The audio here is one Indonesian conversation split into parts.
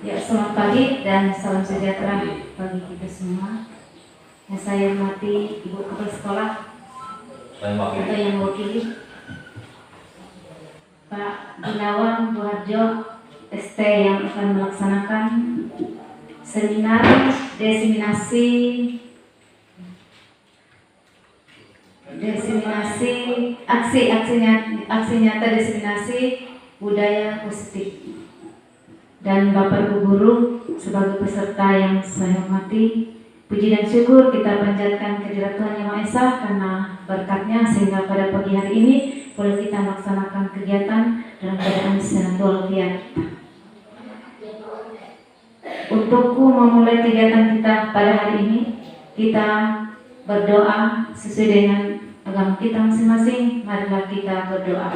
Ya, selamat pagi dan salam sejahtera bagi kita semua. Yang saya hormati Ibu Kepala Sekolah atau yang mewakili Pak Gunawan Buharjo ST yang akan melaksanakan seminar diseminasi aksi nyata diseminasi budaya positif. Dan Bapak Ibu Guru sebagai peserta yang saya hormati, puji dan syukur kita panjatkan kehadirat Tuhan Yang Maha Esa karena berkatnya sehingga pada pagi hari ini boleh kita melaksanakan kegiatan dalam keadaan sehat walafiat. Untuk memulai kegiatan kita pada hari ini, kita berdoa sesuai dengan agama kita masing-masing. Marilah kita berdoa.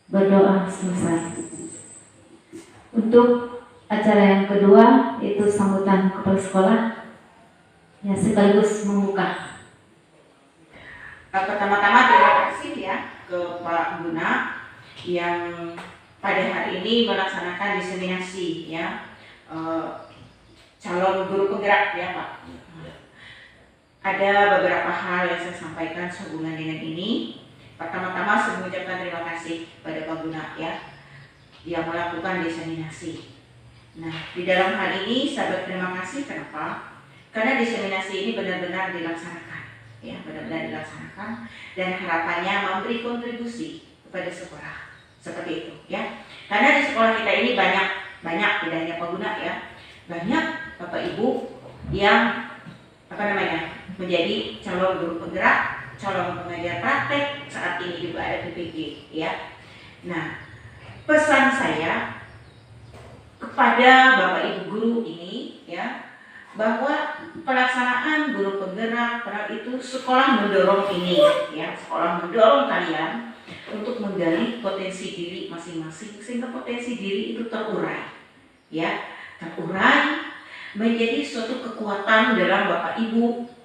Berdoa selesai. Untuk acara yang kedua yaitu sambutan kepala sekolah yang sekaligus membuka. Pertama-tama terima kasih ya ke Pak Guna yang pada hari ini melaksanakan diseminasi ya calon guru penggerak ya Pak. Ada beberapa hal yang saya sampaikan sehubungan dengan ini. Pertama-tama saya mengucapkan terima kasih pada Pak Guna ya yang melakukan diseminasi. Nah, di dalam hal ini saya berterima kasih kenapa? Karena diseminasi ini benar-benar dilaksanakan ya, benar-benar dilaksanakan dan harapannya memberi kontribusi kepada sekolah seperti itu ya. Karena di sekolah kita ini banyak tidak hanya Pak Guna ya, banyak Bapak Ibu yang menjadi calon guru penggerak, calon pengajar praktek, saat ini juga ada PPG ya. Nah, pesan saya kepada Bapak Ibu guru ini ya, bahwa pelaksanaan guru penggerak itu sekolah mendorong ini ya, sekolah mendorong kalian untuk menggali potensi diri masing-masing sehingga potensi diri itu terurai ya, terurai menjadi suatu kekuatan dalam Bapak Ibu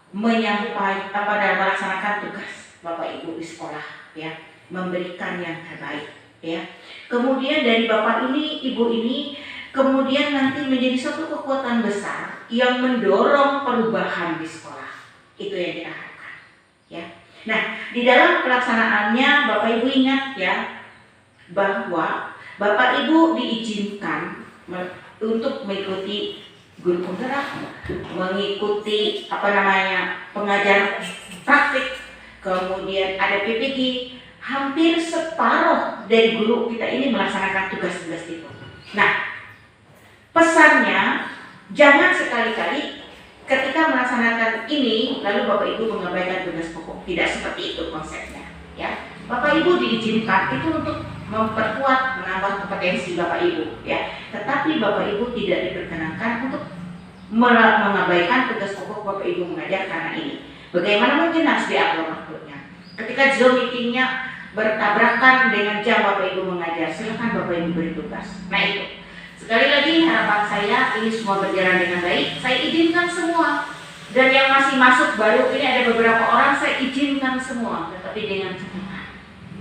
menyampaikan dalam melaksanakan tugas Bapak Ibu di sekolah ya, memberikan yang terbaik ya. Kemudian dari Bapak ini, Ibu ini kemudian nanti menjadi suatu kekuatan besar yang mendorong perubahan di sekolah. Itu yang kita harapkan ya. Nah, di dalam pelaksanaannya Bapak Ibu ingat ya, bahwa Bapak Ibu diizinkan untuk mengikuti guru penggerak, mengikuti pengajar praktik, kemudian ada PPG. Hampir separuh dari guru kita ini melaksanakan tugas-tugas itu. Nah, pesannya jangan sekali-kali ketika melaksanakan ini lalu Bapak Ibu mengabaikan tugas pokok. Tidak seperti itu konsepnya ya. Bapak Ibu diizinkan itu untuk memperkuat, menambah kompetensi Bapak Ibu ya. Tetapi Bapak Ibu tidak diperkenankan untuk mengabaikan tugas pokok Bapak Ibu mengajar karena ini. Bagaimana mungkin harus diatur waktunya? Ketika Zoom meetingnya bertabrakan dengan jam Bapak Ibu mengajar, silakan Bapak Ibu beri tugas. Nah itu. Sekali lagi harapan saya ini semua berjalan dengan baik. Saya izinkan semua. Dan yang masih masuk baru ini ada beberapa orang saya izinkan semua, tetapi dengan catatan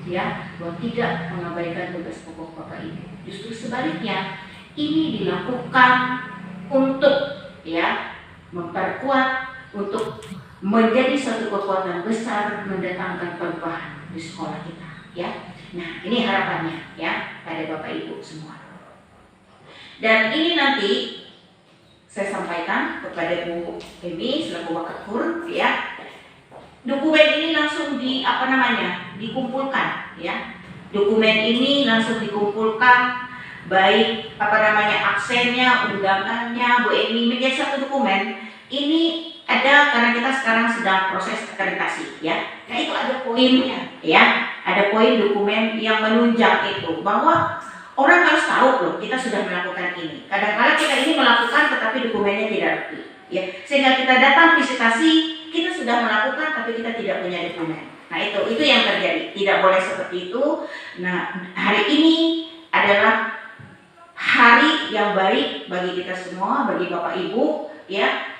ya, bahwa tidak mengabaikan tugas pokok Bapak Ibu. Justru sebaliknya, ini dilakukan untuk ya memperkuat, untuk menjadi satu kekuatan besar mendatangkan perubahan di sekolah kita ya. Nah, ini harapannya ya pada Bapak Ibu semua. Dan ini nanti saya sampaikan kepada Bu Emi selaku Wakafur ya. Dokumen ini langsung dikumpulkan ya. Dokumen ini langsung dikumpulkan, baik aksennya, undangannya, Bu Emi menjadi satu dokumen. Ini ada karena kita sekarang sedang proses akreditasi ya. Nah, itu ada poinnya ya. Ada poin dokumen yang menunjang itu bahwa orang harus tahu loh kita sudah melakukan ini. Kadang-kadang kita ini melakukan tetapi dokumennya tidak rapi ya. Sehingga kita datang visitasi, kita sudah melakukan tapi kita tidak punya dokumen. Nah, itu yang terjadi. Tidak boleh seperti itu. Nah, hari ini adalah hari yang baik bagi kita semua, bagi Bapak Ibu ya.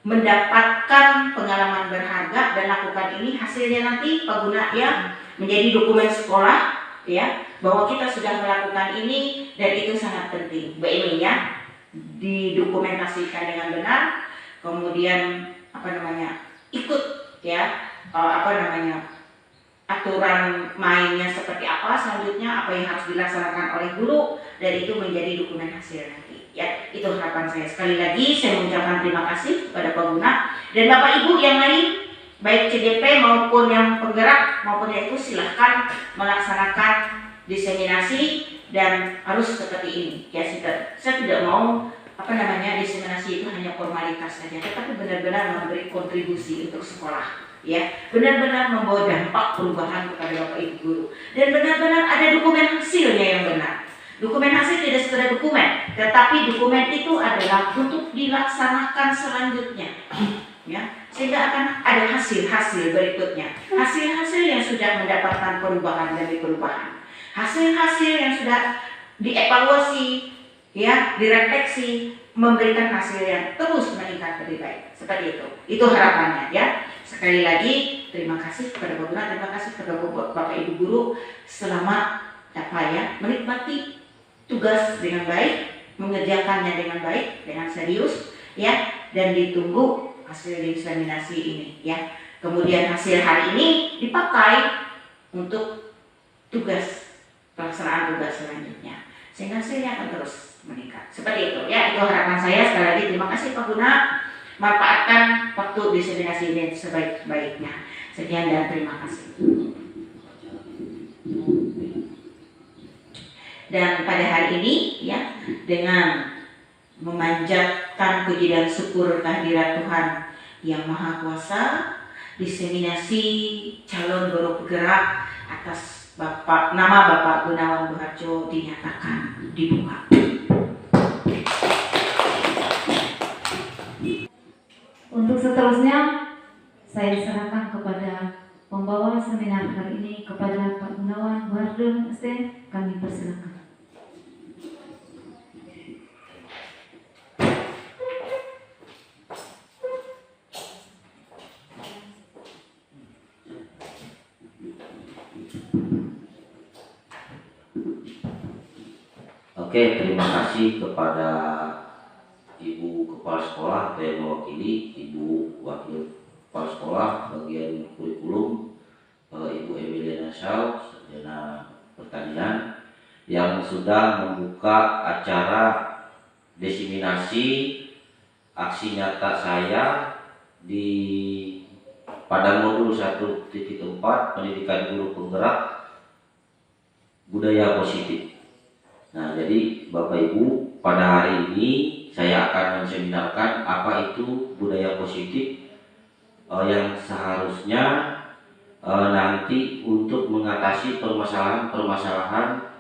mendapatkan pengalaman berharga dan lakukan ini, hasilnya nanti Pak Guna ya menjadi dokumen sekolah ya bahwa kita sudah melakukan ini, dan itu sangat penting Mbak Emi ya, didokumentasikan dengan benar, kemudian ikut ya aturan mainnya seperti apa selanjutnya, apa yang harus dilaksanakan oleh guru, dan itu menjadi dokumen hasil nanti ya. Itu harapan saya. Sekali lagi saya mengucapkan terima kasih kepada Pak Guna dan Bapak Ibu yang lain, baik CDP maupun yang penggerak maupun yang itu, silahkan melaksanakan diseminasi dan harus seperti ini ya. Saya tidak mau diseminasi itu hanya formalitas saja, tetapi benar-benar memberi kontribusi untuk sekolah ya, benar-benar membawa dampak perubahan kepada Bapak Ibu guru, dan benar-benar ada dokumen hasilnya yang benar. Dokumen hasil tidak sekedar dokumen, tetapi dokumen itu adalah untuk dilaksanakan selanjutnya ya, sehingga akan ada hasil-hasil berikutnya, hasil-hasil yang sudah mendapatkan perubahan demi perubahan, hasil-hasil yang sudah dievaluasi ya, direfleksi, memberikan hasil yang terus meningkat lebih baik. Seperti itu. Itu harapannya ya. Sekali lagi terima kasih kepada Bapak Guna, terima kasih kepada Bapak Ibu guru, selamat menikmati tugas dengan baik, mengerjakannya dengan baik, dengan serius ya, dan ditunggu hasil diseminasi ini ya. Kemudian hasil hari ini dipakai untuk pelaksanaan tugas selanjutnya, sehingga hasilnya akan terus meningkat. Seperti itu ya, itu harapan saya. Sekali lagi terima kasih Pak Guna, manfaatkan waktu diseminasi ini sebaik-baiknya. Sekian dan terima kasih. Dan pada hari ini ya, dengan memanjatkan puji dan syukur kehadirat Tuhan yang Maha Kuasa, diseminasi calon guru penggerak atas nama Bapak Gunawan Buharjo dinyatakan dibuka. Untuk seterusnya saya serahkan kepada pembawa seminar hari ini, kepada Pak Gunawan Buharjo ST. Kami persilakan. Oke, terima kasih kepada Ibu Kepala Sekolah atau yang mewakili, Ibu Wakil Kepala Sekolah bagian kurikulum, Ibu Emilia Nasau, Sarjana Pertanian, yang sudah membuka acara diseminasi aksi nyata saya pada modul 1.4 pendidikan guru penggerak budaya positif. Nah, jadi Bapak Ibu, pada hari ini saya akan menseminarkan apa itu budaya positif yang seharusnya nanti untuk mengatasi permasalahan-permasalahan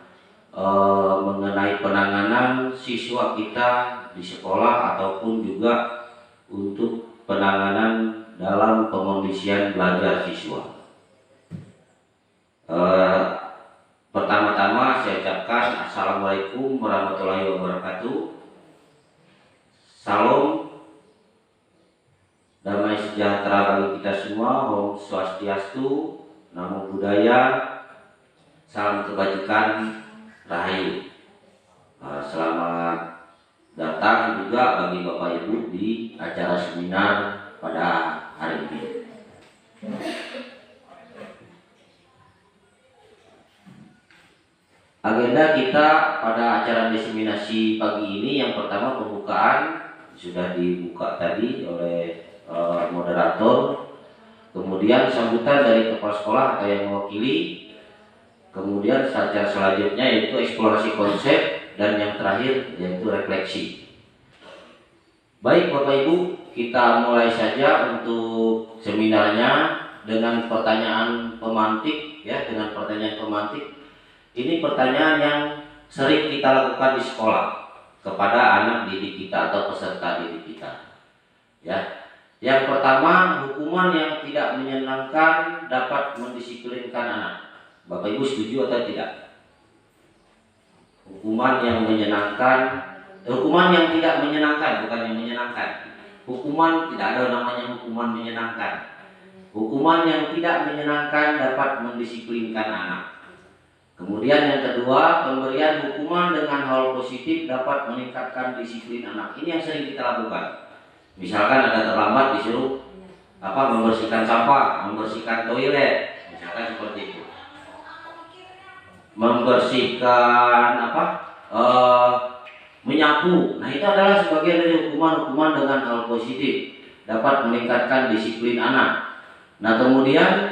mengenai penanganan siswa kita di sekolah ataupun juga untuk penanganan dalam pengondisian belajar siswa. Pertama-tama saya ucapkan Assalamualaikum warahmatullahi wabarakatuh. Salam damai sejahtera bagi kita semua. Om Swastiastu, Namo Buddhaya, salam kebajikan, Rahayu. Selamat datang juga bagi Bapak Ibu di acara seminar pada hari ini. Agenda kita pada acara diseminasi pagi ini, yang pertama pembukaan sudah dibuka tadi oleh moderator, kemudian sambutan dari kepala sekolah atau yang mewakili, kemudian acara selanjutnya yaitu eksplorasi konsep, dan yang terakhir yaitu refleksi. Baik Bapak Ibu, kita mulai saja untuk seminarnya dengan pertanyaan pemantik ya, dengan pertanyaan pemantik. Ini pertanyaan yang sering kita lakukan di sekolah kepada anak didik kita atau peserta didik kita. Ya. Yang pertama, hukuman yang tidak menyenangkan dapat mendisiplinkan anak. Bapak Ibu setuju atau tidak? Hukuman yang tidak menyenangkan, bukan yang menyenangkan. Hukuman tidak ada namanya hukuman menyenangkan. Hukuman yang tidak menyenangkan dapat mendisiplinkan anak. Kemudian yang kedua, pemberian hukuman dengan hal positif dapat meningkatkan disiplin anak. Ini yang sering kita lakukan. Misalkan ada terlambat disuruh membersihkan sampah, membersihkan toilet, misalkan seperti itu. Membersihkan menyapu. Nah, itu adalah sebagian dari hukuman-hukuman dengan hal positif, dapat meningkatkan disiplin anak. Nah, kemudian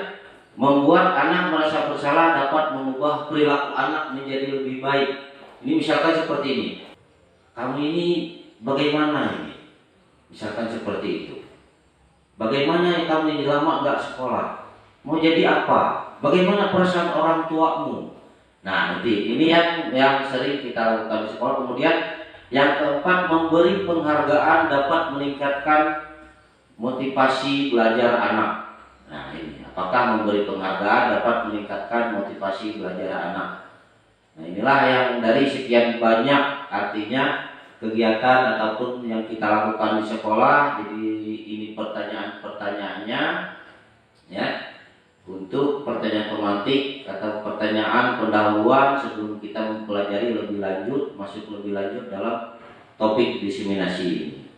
membuat anak merasa bersalah dapat mengubah perilaku anak menjadi lebih baik. Ini misalkan seperti ini. Kamu ini bagaimana ini? Misalkan seperti itu. Bagaimana kamu ini lama nggak sekolah? Mau jadi apa? Bagaimana perasaan orang tuamu? Nah, nanti ini yang sering kita lakukan di sekolah. Kemudian yang keempat, memberi penghargaan dapat meningkatkan motivasi belajar anak. Nah, ini apakah memberi penghargaan dapat meningkatkan motivasi belajar anak? Nah, inilah yang dari sekian banyak artinya kegiatan ataupun yang kita lakukan di sekolah. Jadi ini pertanyaannya ya. Untuk pertanyaan pemantik atau pertanyaan pendahuluan sebelum kita mempelajari lebih lanjut, masuk lebih lanjut dalam topik diseminasi ini.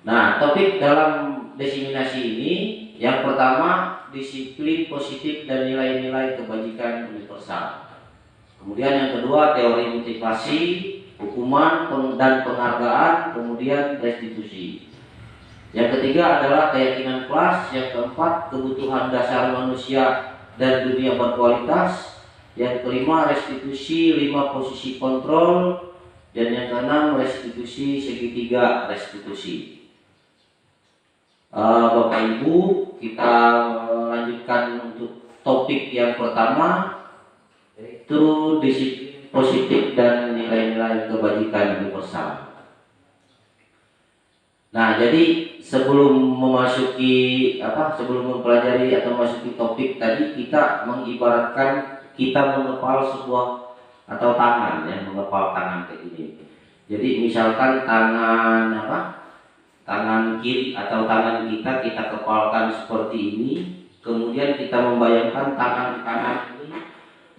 Nah, topik dalam diseminasi ini yang pertama, disiplin positif dan nilai-nilai kebajikan universal. Kemudian yang kedua, teori motivasi, hukuman dan penghargaan, kemudian restitusi. Yang ketiga adalah keyakinan kelas. Yang keempat, kebutuhan dasar manusia dan dunia berkualitas. Yang kelima, restitusi 5 posisi kontrol. Dan yang keenam, restitusi segitiga restitusi. Bapak Ibu, kita lanjutkan untuk topik yang pertama, yaitu disiplin positif dan nilai-nilai kebajikan universal. Nah, jadi sebelum mempelajari atau memasuki topik tadi, kita mengibaratkan kita mengepal sebuah atau tangan, ya, mengepal tangan kayak gini. Jadi misalkan tangan kiri atau tangan kita kepalkan seperti ini, kemudian kita membayangkan tangan kanan ini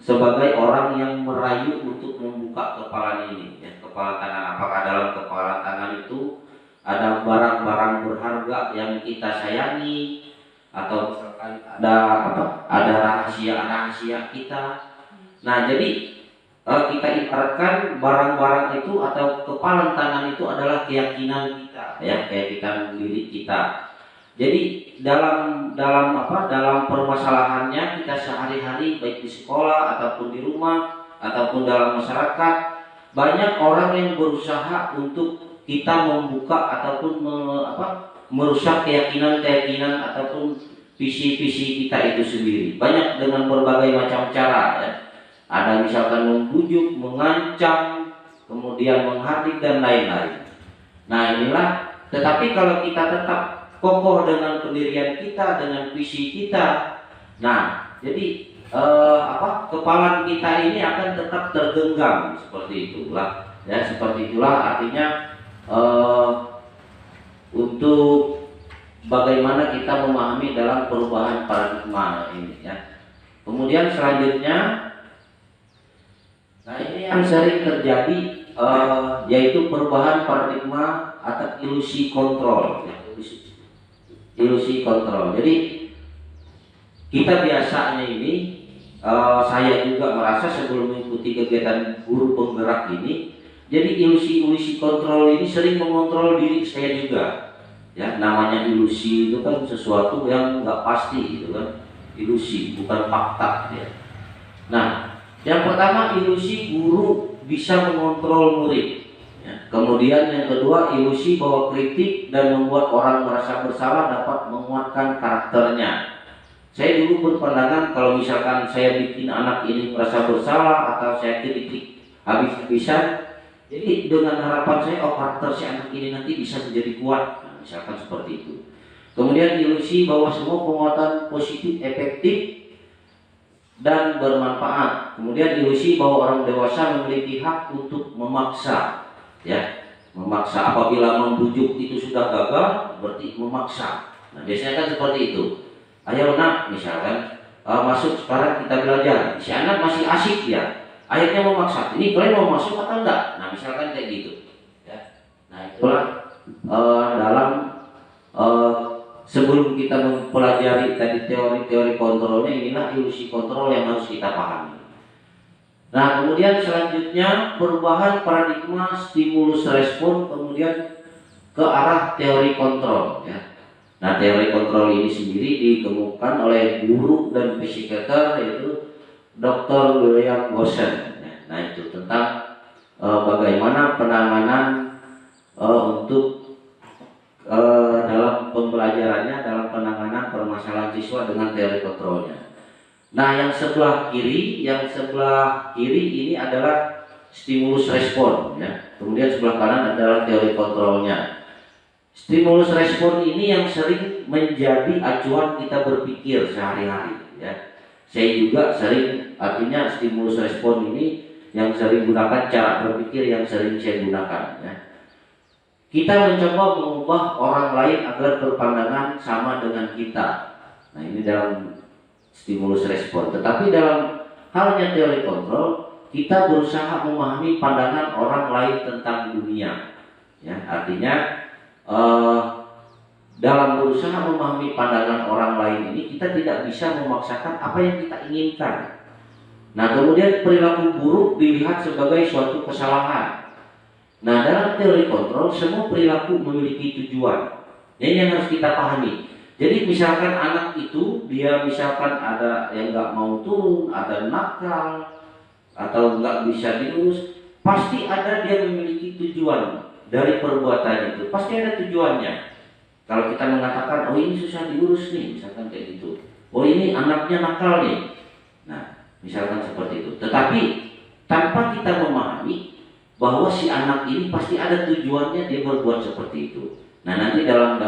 sebagai orang yang merayu untuk membuka kepalan ini, ya, kepala tangan. Apakah dalam kepala tangan itu ada barang-barang berharga yang kita sayangi, atau misalkan ada rahasia kita. Nah, jadi kita ibaratkan barang-barang itu atau kepalan tangan itu adalah keyakinan kita, ya, keyakinan diri kita. Jadi dalam permasalahannya kita sehari-hari, baik di sekolah ataupun di rumah ataupun dalam masyarakat, banyak orang yang berusaha untuk kita membuka ataupun merusak keyakinan ataupun visi-visi kita itu sendiri. Banyak dengan berbagai macam cara, ya. Ada misalkan membujuk, mengancam, kemudian menghardik dan lain-lain. Nah, inilah. Tetapi kalau kita tetap kokoh dengan pendirian kita, dengan visi kita, nah, jadi kepalan kita ini akan tetap tergenggam seperti itulah, ya. Seperti itulah artinya untuk bagaimana kita memahami dalam perubahan paradigma ini, ya. Kemudian selanjutnya, nah ini yang sering terjadi, yaitu perubahan paradigma atau ilusi kontrol, ya. Ilusi kontrol. Jadi kita biasanya ini, saya juga merasa sebelum mengikuti kegiatan guru penggerak ini, jadi ilusi kontrol ini sering mengontrol diri saya juga, ya. Namanya ilusi itu kan sesuatu yang nggak pasti, gitu kan. Ilusi bukan fakta, ya. Nah, yang pertama, ilusi guru bisa mengontrol murid, ya. Kemudian yang kedua, ilusi bahwa kritik dan membuat orang merasa bersalah dapat menguatkan karakternya. Saya dulu berpandangan kalau misalkan saya bikin anak ini merasa bersalah atau saya kritik habis-habisan, jadi dengan harapan saya, karakter si anak ini nanti bisa menjadi kuat, nah, misalkan seperti itu. Kemudian ilusi bahwa semua penguatan positif efektif dan bermanfaat. Kemudian ilusi bahwa orang dewasa memiliki hak untuk memaksa, ya. Memaksa, apabila membujuk itu sudah gagal, berarti memaksa. Nah, biasanya kan seperti itu. Ayo nak, misalkan masuk sekarang kita belajar. Si anak masih asik ya, akhirnya memaksa. Ini kalian mau masuk atau enggak? Nah, misalkan kayak gitu. Ya. Nah, itulah dalam sebelum kita mempelajari tadi teori-teori kontrolnya, inilah ilusi kontrol yang harus kita pahami. Nah, kemudian selanjutnya perubahan paradigma stimulus respon kemudian ke arah teori kontrol ya. Nah, teori kontrol ini sendiri dikemukakan oleh guru dan psikiater yaitu Dr. William Goshen. Nah, itu tentang bagaimana penanganan untuk dalam pembelajarannya, dalam penanganan permasalahan siswa dengan teori kontrolnya. Nah, yang sebelah kiri ini adalah stimulus respon ya. Kemudian sebelah kanan adalah teori kontrolnya. Stimulus respon ini yang sering menjadi acuan kita berpikir sehari-hari ya. Saya juga sering, artinya stimulus respon ini yang sering gunakan cara berpikir yang sering saya gunakan ya. Kita mencoba mengubah orang lain agar berpandangan sama dengan kita. Nah, ini dalam stimulus respon. Tetapi dalam halnya teori kontrol, kita berusaha memahami pandangan orang lain tentang dunia. Ya, artinya dalam berusaha memahami pandangan orang lain ini, kita tidak bisa memaksakan apa yang kita inginkan. Nah, kemudian perilaku buruk dilihat sebagai suatu kesalahan. Nah, dalam teori kontrol, semua perilaku memiliki tujuan. Ini yang harus kita pahami. Jadi misalkan anak itu, dia misalkan ada yang nggak mau turun, ada nakal, atau nggak bisa diurus, pasti ada dia memiliki tujuan dari perbuatan itu. Pasti ada tujuannya. Kalau kita mengatakan, oh ini susah diurus nih, misalkan kayak gitu. Oh ini anaknya nakal nih. Nah, misalkan seperti itu. Tetapi tanpa kita memahami bahwa si anak ini pasti ada tujuannya dia berbuat seperti itu. Nah, nanti dalam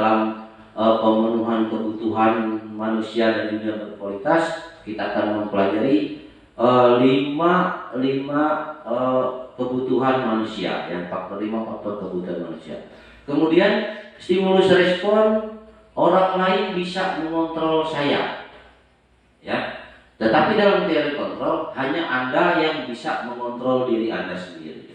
pemenuhan kebutuhan manusia dan dunia berkualitas, kita akan mempelajari lima kebutuhan manusia, yang 5 faktor kebutuhan manusia. Kemudian stimulus respon, orang lain bisa mengontrol saya, ya. Tetapi dalam teori kontrol hanya Anda yang bisa mengontrol diri Anda sendiri.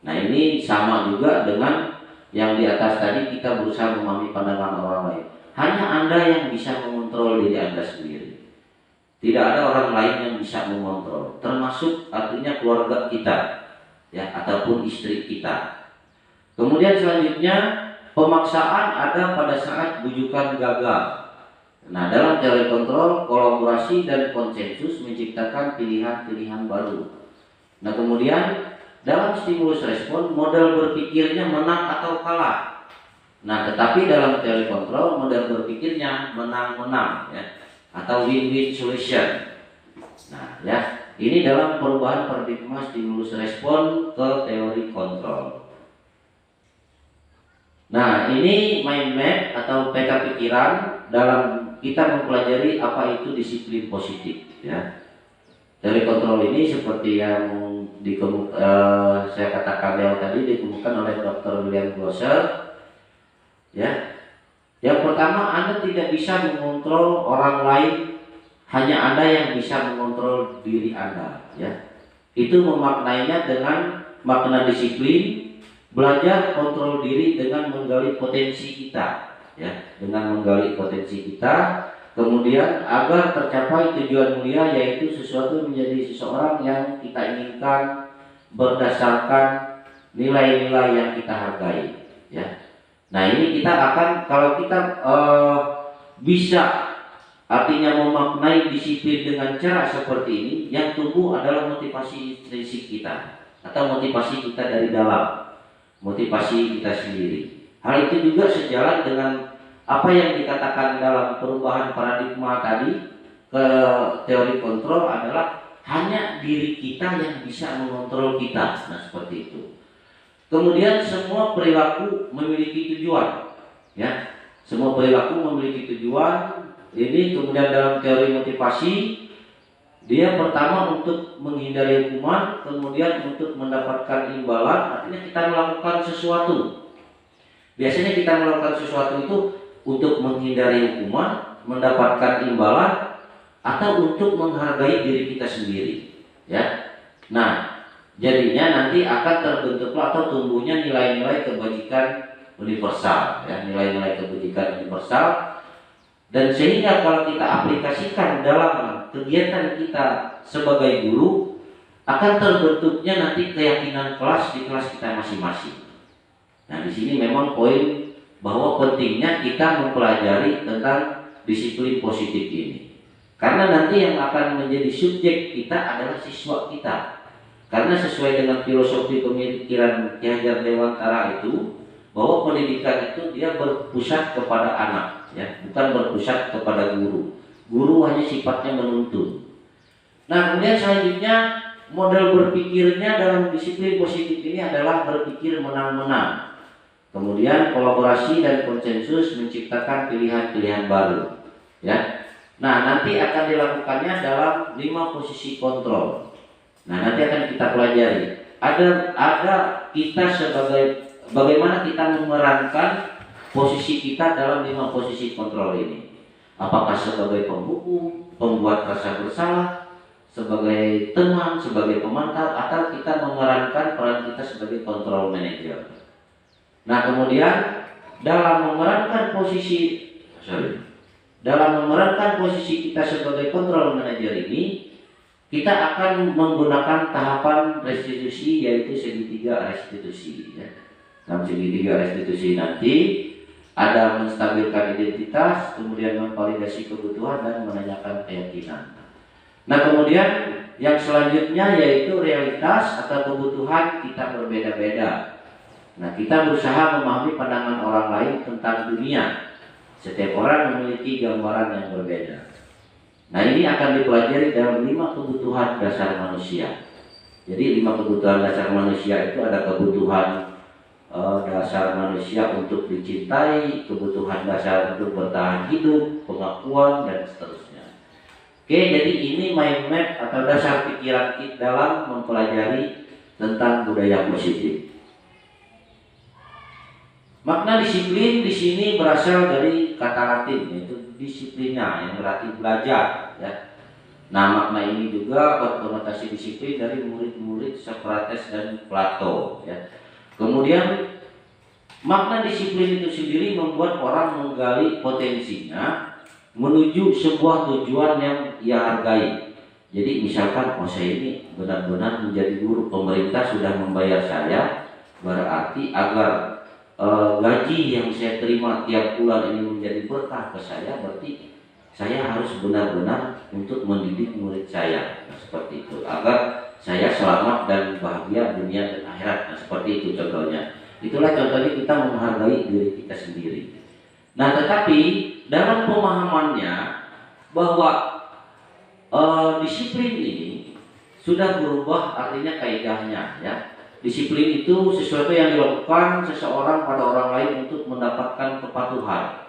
Nah, ini sama juga dengan yang di atas tadi, kita berusaha memahami pandangan orang lain. Hanya Anda yang bisa mengontrol diri Anda sendiri. Tidak ada orang lain yang bisa mengontrol, termasuk artinya keluarga kita, ya, ataupun istri kita. Kemudian selanjutnya pemaksaan ada pada saat bujukan gagal. Nah, dalam teori kontrol, kolaborasi dan konsensus menciptakan pilihan-pilihan baru. Nah, kemudian dalam stimulus respon, model berpikirnya menang atau kalah. Nah, tetapi dalam teori kontrol, model berpikirnya menang-menang, ya, atau win-win solution. Nah, ya, ini dalam perubahan paradigma stimulus respon ke teori kontrol. Nah, ini mind map atau peta pikiran dalam kita mempelajari apa itu disiplin positif, ya. Teori kontrol ini seperti yang saya katakan yang tadi dikemukakan oleh Dr. William Goshen, ya. Yang pertama, Anda tidak bisa mengontrol orang lain, hanya Anda yang bisa mengontrol diri Anda, ya. Itu memaknainya dengan makna disiplin, belajar kontrol diri dengan menggali potensi kita, ya, dengan menggali potensi kita. Kemudian agar tercapai tujuan mulia, yaitu sesuatu menjadi seseorang yang kita inginkan berdasarkan nilai-nilai yang kita hargai, ya. Nah, ini kita akan, kalau kita bisa artinya memaknai disiplin dengan cara seperti ini, yang tumbuh adalah motivasi intrinsik kita atau motivasi kita dari dalam, motivasi kita sendiri. Hal itu juga sejalan dengan apa yang dikatakan dalam perubahan paradigma tadi ke teori kontrol, adalah hanya diri kita yang bisa mengontrol kita. Nah, seperti itu. Kemudian semua perilaku memiliki tujuan, ya. Semua perilaku memiliki tujuan. Ini kemudian dalam teori motivasi Dia pertama untuk menghindari hukuman, kemudian untuk mendapatkan imbalan, artinya kita melakukan sesuatu. Biasanya kita melakukan sesuatu itu untuk menghindari hukuman, mendapatkan imbalan, atau untuk menghargai diri kita sendiri, ya. Nah, jadinya nanti akan terbentuklah atau tumbuhnya nilai-nilai kebajikan universal, ya, nilai-nilai kebajikan universal. Dan sehingga kalau kita aplikasikan dalam kegiatan kita sebagai guru, akan terbentuknya nanti keyakinan kelas di kelas kita masing-masing. Nah, di sini memang poin bahwa pentingnya kita mempelajari tentang disiplin positif ini. Karena nanti yang akan menjadi subjek kita adalah siswa kita. Karena sesuai dengan filosofi pemikiran Ki Hajar Dewantara itu, bahwa pendidikan itu dia berpusat kepada anak, ya, bukan berpusat kepada guru. Guru hanya sifatnya menuntun. Nah, kemudian selanjutnya model berpikirnya dalam disiplin positif ini adalah berpikir menang-menang. Kemudian kolaborasi dan konsensus menciptakan pilihan-pilihan baru, ya. Nah, nanti akan dilakukannya dalam 5 posisi kontrol. Nah, nanti akan kita pelajari. Ada kita sebagai bagaimana kita memerankan posisi kita dalam 5 posisi kontrol ini. Apakah sebagai penghukum, pembuat rasa bersalah, sebagai teman, sebagai pemantau, atau kita memerankan peran kita sebagai control manager. Nah, kemudian dalam memerankan posisi kita sebagai control manager ini, kita akan menggunakan tahapan restitusi, yaitu segitiga restitusi, ya. Dalam segitiga restitusi nanti ada menstabilkan identitas, kemudian memvalidasi kebutuhan dan menanyakan keyakinan. Nah, kemudian yang selanjutnya yaitu realitas atau kebutuhan kita berbeda-beda. Nah, kita berusaha memahami pandangan orang lain tentang dunia. Setiap orang memiliki gambaran yang berbeda. Nah, ini akan dipelajari dalam 5 kebutuhan dasar manusia. Jadi 5 kebutuhan dasar manusia itu ada kebutuhan dasar manusia untuk dicintai, kebutuhan dasar untuk bertahan hidup, pengakuan, dan seterusnya. Oke, jadi ini mind map atau dasar pikiran kita dalam mempelajari tentang budaya positif. Makna disiplin di sini berasal dari kata Latin, yaitu disiplina, yang berarti belajar, ya. Nah, makna ini juga berkonotasi disiplin dari murid-murid Socrates dan Plato, ya. Kemudian makna disiplin itu sendiri membuat orang menggali potensinya menuju sebuah tujuan yang ia hargai. Jadi misalkan, oh, saya ini benar-benar menjadi guru, pemerintah sudah membayar saya, berarti agar gaji yang saya terima tiap bulan ini menjadi berkah ke saya, berarti saya harus benar-benar untuk mendidik murid saya. Nah, seperti itu, agar saya selamat dan bahagia dunia dan akhirat. Nah, seperti itu contohnya. Itulah contohnya kita menghargai diri kita sendiri. Nah, tetapi dalam pemahamannya bahwa disiplin ini sudah berubah artinya kaidahnya, ya. Disiplin itu sesuatu yang dilakukan seseorang pada orang lain untuk mendapatkan kepatuhan.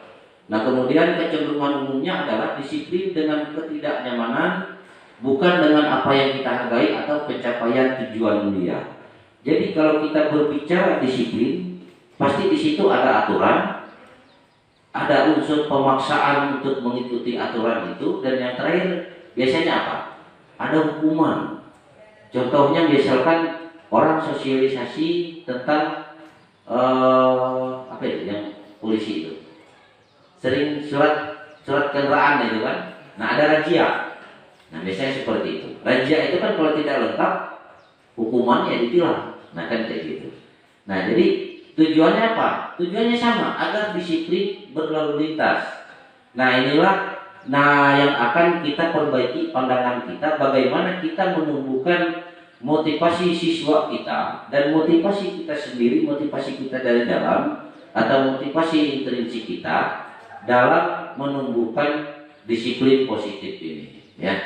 Nah, kemudian kecenderungan umumnya adalah disiplin dengan ketidaknyamanan, bukan dengan apa yang kita hargai atau pencapaian tujuan mulia. Jadi kalau kita berbicara disiplin, pasti di situ ada aturan, ada unsur pemaksaan untuk mengikuti aturan itu, dan yang terakhir biasanya apa? Ada hukuman. Contohnya misalkan orang sosialisasi tentang apa itu yang polisi itu sering surat kendaraan itu kan. Nah, ada razia. Nah, biasanya seperti itu. Razia itu kan kalau tidak lengkap hukumannya ditilang. Nah, kan kayak gitu. Nah, jadi tujuannya apa? Tujuannya sama, agar disiplin berlalu lintas. Nah, inilah yang akan kita perbaiki pandangan kita, bagaimana kita menumbuhkan motivasi siswa kita dan motivasi kita sendiri, motivasi kita dari dalam atau motivasi intrinsik kita dalam menumbuhkan disiplin positif ini, ya.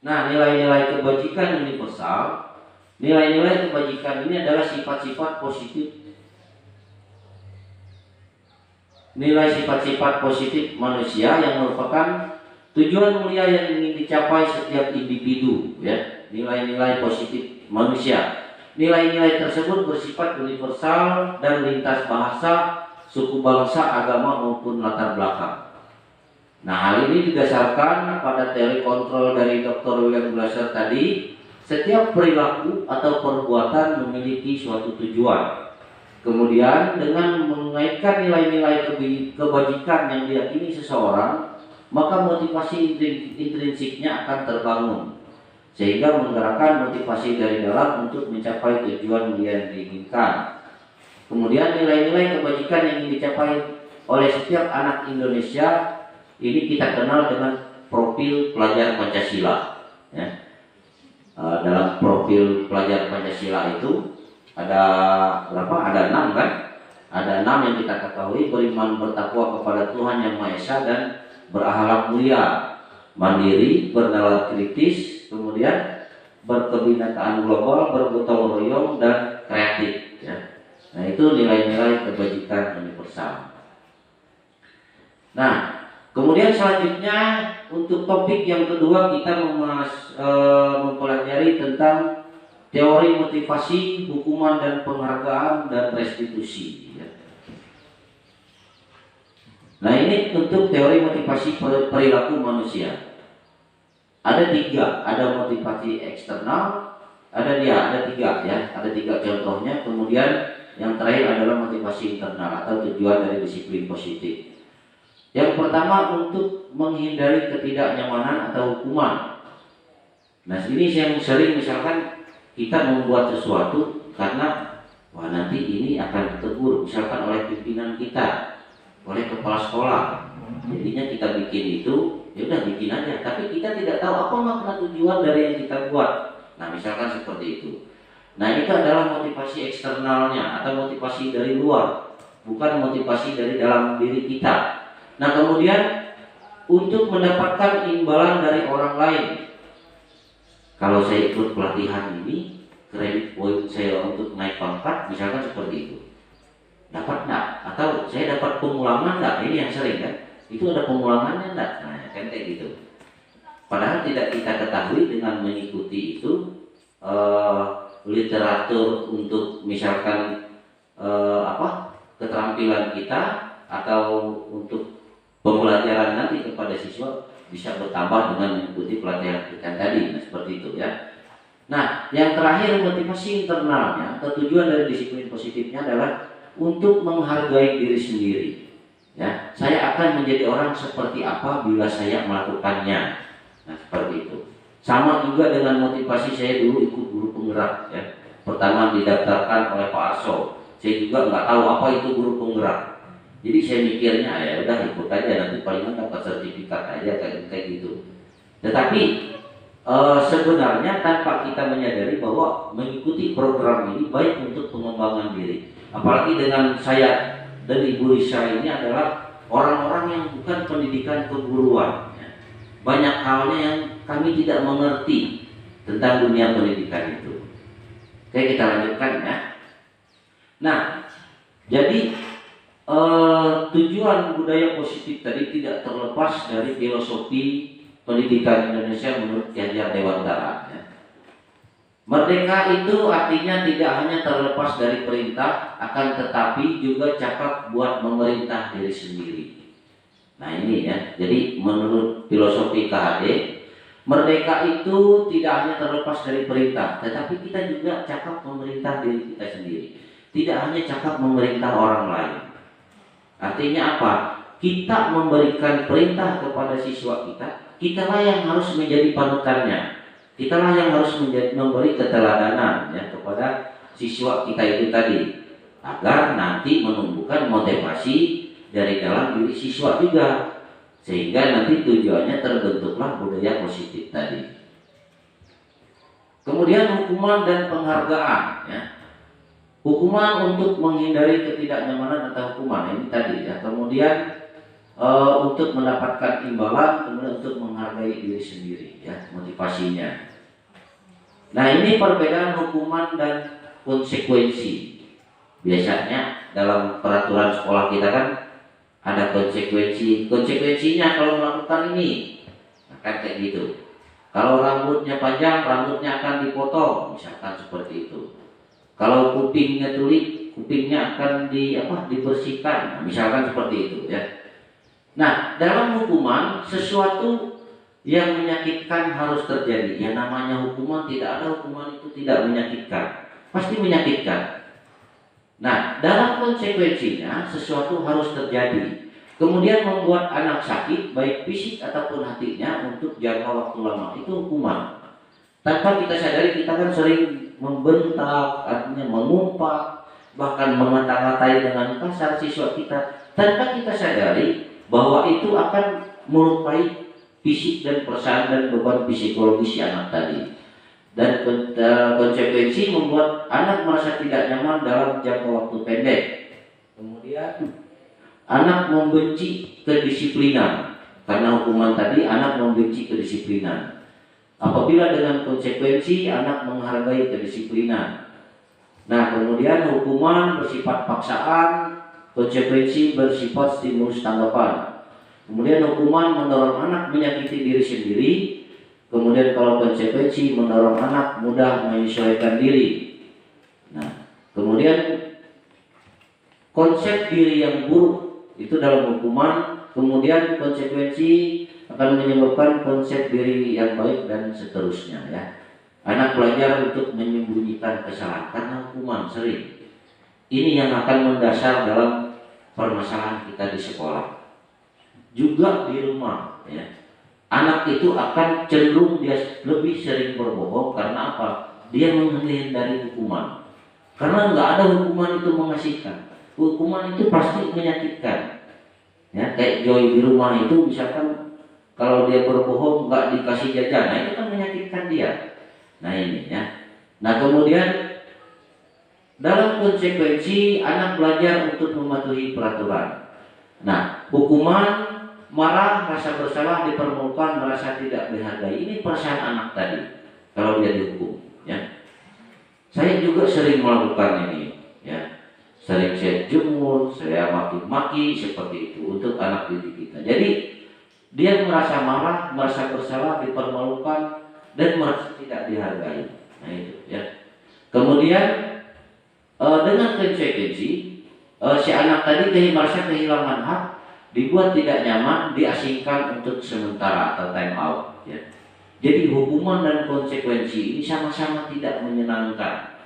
Nah, nilai-nilai kebajikan universal, nilai-nilai kebajikan ini adalah sifat-sifat positif, nilai sifat-sifat positif manusia yang merupakan Tujuan mulia yang ingin dicapai setiap individu, ya, nilai-nilai positif manusia. Nilai-nilai tersebut bersifat universal dan lintas bahasa, suku bangsa, agama maupun latar belakang. Nah, hal ini didasarkan pada teori kontrol dari Dr. William Glasser tadi. Setiap perilaku atau perbuatan memiliki suatu tujuan. Kemudian dengan mengaitkan nilai-nilai kebajikan yang diyakini seseorang, maka motivasi intrinsiknya akan terbangun, sehingga menggerakkan motivasi dari dalam untuk mencapai tujuan yang diinginkan. Kemudian nilai-nilai kebajikan yang ingin dicapai oleh setiap anak Indonesia ini kita kenal dengan profil pelajar Pancasila, ya. Dalam profil pelajar Pancasila itu ada berapa? Ada 6 kan? Ada 6 yang kita ketahui: beriman bertakwa kepada Tuhan Yang Maha Esa dan berakhlak mulia, mandiri, bernalar kritis, kemudian berkebinekaan global, bergotong royong, dan kreatif, ya. Nah, itu nilai-nilai kebajikan universal. Nah, kemudian selanjutnya untuk topik yang kedua kita mempelajari tentang teori motivasi, hukuman dan penghargaan, dan restitusi, ya. Nah, ini untuk teori motivasi perilaku manusia. Ada 3, ada motivasi eksternal, ada 3 ya, ada 3 contohnya. Kemudian yang terakhir adalah motivasi internal atau tujuan dari disiplin positif. Yang pertama untuk menghindari ketidaknyamanan atau hukuman. Nah, ini yang sering misalkan kita membuat sesuatu karena wah nanti ini akan ditegur misalkan oleh pimpinan kita, oleh kepala sekolah. Jadinya kita bikin itu, ya udah bikin aja, tapi kita tidak tahu apa makna tujuan dari yang kita buat. Nah, misalkan seperti itu. Nah, itu adalah motivasi eksternalnya atau motivasi dari luar, bukan motivasi dari dalam diri kita. Nah, kemudian untuk mendapatkan imbalan dari orang lain. Kalau saya ikut pelatihan ini, kredit poin saya untuk naik pangkat, misalkan seperti itu. Dapat enggak? Atau saya dapat pengulangan enggak? Ini yang sering kan? Itu ada pengulangannya enggak? Nah, kan kayak gitu. Padahal tidak kita ketahui dengan mengikuti itu literatur untuk misalkan keterampilan kita atau untuk pembelajaran nanti kepada siswa bisa bertambah dengan mengikuti pelatihan kita tadi. Nah, seperti itu ya. Nah, yang terakhir motivasi internalnya atau tujuan dari disiplin positifnya adalah untuk menghargai diri sendiri. Ya, saya akan menjadi orang seperti apa bila saya melakukannya. Nah, seperti itu. Sama juga dengan motivasi saya dulu ikut guru penggerak. Ya. Pertama didaftarkan oleh Pak Arso. Saya juga nggak tahu apa itu guru penggerak. Jadi saya mikirnya ya udah ikut aja, nanti palingan dapat sertifikat aja kayak gitu. Tetapi sebenarnya tanpa kita menyadari bahwa mengikuti program ini baik untuk pengembangan diri. Apalagi dengan saya dan Ibu Risa ini adalah orang-orang yang bukan pendidikan keguruan. Banyak halnya yang kami tidak mengerti tentang dunia pendidikan itu. Oke, kita lanjutkan ya. Nah, jadi tujuan budaya positif tadi tidak terlepas dari filosofi pendidikan Indonesia menurut Ki Hajar Dewantara. Ya. Merdeka itu artinya tidak hanya terlepas dari perintah, akan tetapi juga cakap buat memerintah diri sendiri. Nah, ini ya. Jadi menurut filosofi KHD, merdeka itu tidak hanya terlepas dari perintah, tetapi kita juga cakap memerintah diri kita sendiri. Tidak hanya cakap memerintah orang lain. Artinya apa? Kita memberikan perintah kepada siswa kita, kitalah yang harus menjadi panutannya. Kitalah yang harus memberi keteladanan ya kepada siswa kita itu tadi, agar nanti menumbuhkan motivasi dari dalam diri siswa juga, sehingga nanti tujuannya terbentuklah budaya positif tadi. Kemudian hukuman dan penghargaan ya. Hukuman untuk menghindari ketidaknyamanan atau hukuman ini tadi ya. Kemudian untuk mendapatkan imbalan, kemudian untuk menghargai diri sendiri ya, motivasinya. Nah, ini perbedaan hukuman dan konsekuensi. Biasanya dalam peraturan sekolah kita kan ada konsekuensi. Konsekuensinya kalau melakukan ini kan kayak gitu. Kalau rambutnya panjang, rambutnya akan dipotong, misalkan seperti itu. Kalau kupingnya tuli, kupingnya akan dibersihkan, nah, misalkan seperti itu ya. Nah, dalam hukuman sesuatu yang menyakitkan harus terjadi. Yang namanya hukuman, tidak ada hukuman itu tidak menyakitkan, pasti menyakitkan. Nah, dalam konsekuensinya sesuatu harus terjadi. Kemudian membuat anak sakit, baik fisik ataupun hatinya untuk jangka waktu lama, itu hukuman. Tanpa kita sadari, kita kan sering membentak, artinya mengumpat, bahkan mengata-ngatai dengan kasar siswa kita, tanpa kita sadari bahwa itu akan melukai fisik dan perasaan dan beban psikologis si anak tadi. Dan konsekuensi membuat anak merasa tidak nyaman dalam jangka waktu pendek. Kemudian anak membenci kedisiplinan, karena hukuman tadi anak membenci kedisiplinan. Apabila dengan konsekuensi anak menghargai kedisiplinan. Nah, kemudian hukuman bersifat paksaan, konsekuensi bersifat stimulus tanggapan. Kemudian hukuman mendorong anak menyakiti diri sendiri. Kemudian kalau konsekuensi mendorong anak mudah menyesuaikan diri. Nah, kemudian konsep diri yang buruk itu dalam hukuman, kemudian konsekuensi akan menyebabkan konsep diri yang baik dan seterusnya ya. Anak belajar untuk menyembunyikan kesalahan karena hukuman sering. Ini yang akan mendasar dalam permasalahan kita di sekolah. Juga di rumah ya. Anak itu akan cenderung dia lebih sering berbohong karena apa? Dia menghindari hukuman. Karena nggak ada hukuman itu mengasihkan. Hukuman itu pasti menyakitkan. Ya, kayak Joy di rumah itu misalkan kalau dia berbohong nggak dikasih jajan, nah itu kan menyakitkan dia. Nah ini ya. Nah kemudian dalam konsekuensi anak belajar untuk mematuhi peraturan. Nah hukuman, marah, rasa bersalah, dipermalukan, merasa tidak dihargai, ini perasaan anak tadi kalau dia dihukum. Ya, saya juga sering melakukan ini. Ya. Sering saya jemur, saya maki-maki seperti itu untuk anak didik kita. Jadi dia merasa marah, merasa bersalah, dipermalukan, dan merasa tidak dihargai. Nah itu ya. Kemudian dengan konsekuensi si anak tadi merasa kehilangan hak, dibuat tidak nyaman, diasingkan untuk sementara atau time out. Ya. Jadi hukuman dan konsekuensi ini sama-sama tidak menyenangkan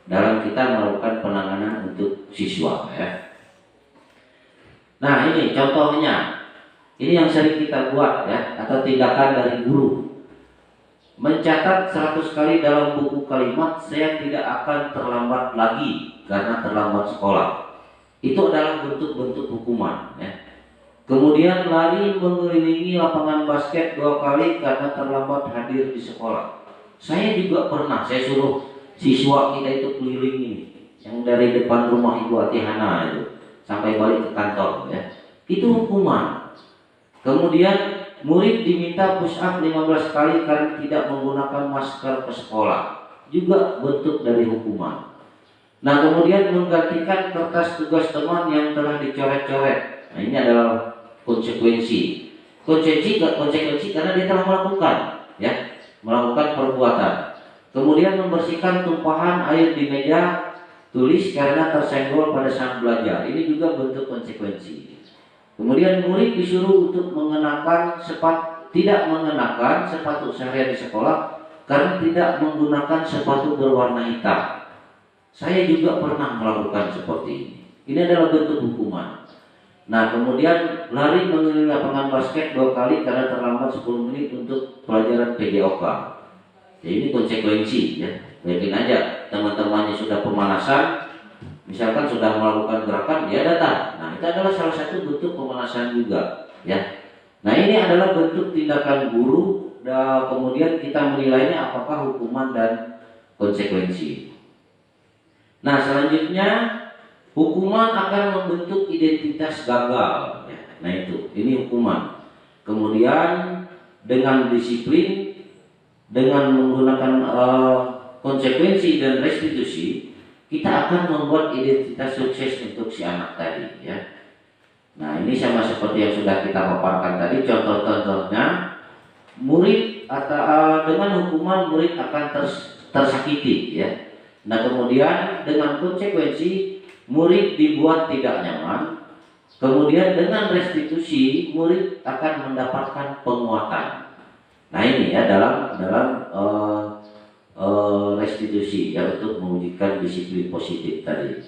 dalam kita melakukan penanganan untuk siswa ya. Nah ini contohnya, ini yang sering kita buat ya, atau tindakan dari guru. Mencatat 100 kali dalam buku kalimat, saya tidak akan terlambat lagi karena terlambat sekolah. Itu adalah bentuk-bentuk hukuman ya. Kemudian lari mengelilingi lapangan basket 2 kali karena terlambat hadir di sekolah. Saya juga pernah, saya suruh siswa kita itu keliling ini, yang dari depan rumah Ibu Atihana itu sampai balik ke kantor ya. Itu hukuman. Kemudian murid diminta push up 15 kali karena tidak menggunakan masker ke sekolah, juga bentuk dari hukuman. Nah kemudian menggantikan kertas tugas teman yang telah dicoret-coret. Nah ini adalah konsekuensi. Konsekuensi karena dia telah melakukan ya, melakukan perbuatan. Kemudian membersihkan tumpahan air di meja tulis karena tersenggol pada saat belajar. Ini juga bentuk konsekuensi. Kemudian murid disuruh untuk tidak mengenakan sepatu seharian di sekolah karena tidak menggunakan sepatu berwarna hitam. Saya juga pernah melakukan seperti ini. Ini adalah bentuk hukuman. Nah kemudian lari mengelilingi lapangan basket 2 kali karena terlambat 10 menit untuk pelajaran PJOK. Ya, ini konsekuensi ya. Bayangin aja teman-temannya sudah pemanasan, misalkan sudah melakukan gerakan, dia datang. Nah itu adalah salah satu bentuk pemanasan juga ya. Nah ini adalah bentuk tindakan guru dan kemudian kita menilainya apakah hukuman dan konsekuensi. Nah selanjutnya hukuman akan membentuk identitas gagal ya. Nah itu, ini hukuman. Kemudian dengan disiplin, dengan menggunakan konsekuensi dan restitusi, kita akan membuat identitas sukses untuk si anak tadi ya. Nah ini sama seperti yang sudah kita paparkan tadi, contoh-contohnya murid atau dengan hukuman murid akan tersakiti ya. Nah kemudian dengan konsekuensi murid dibuat tidak nyaman. Kemudian dengan restitusi murid akan mendapatkan penguatan. Nah ini ya dalam restitusi ya untuk mewujudkan disiplin positif tadi.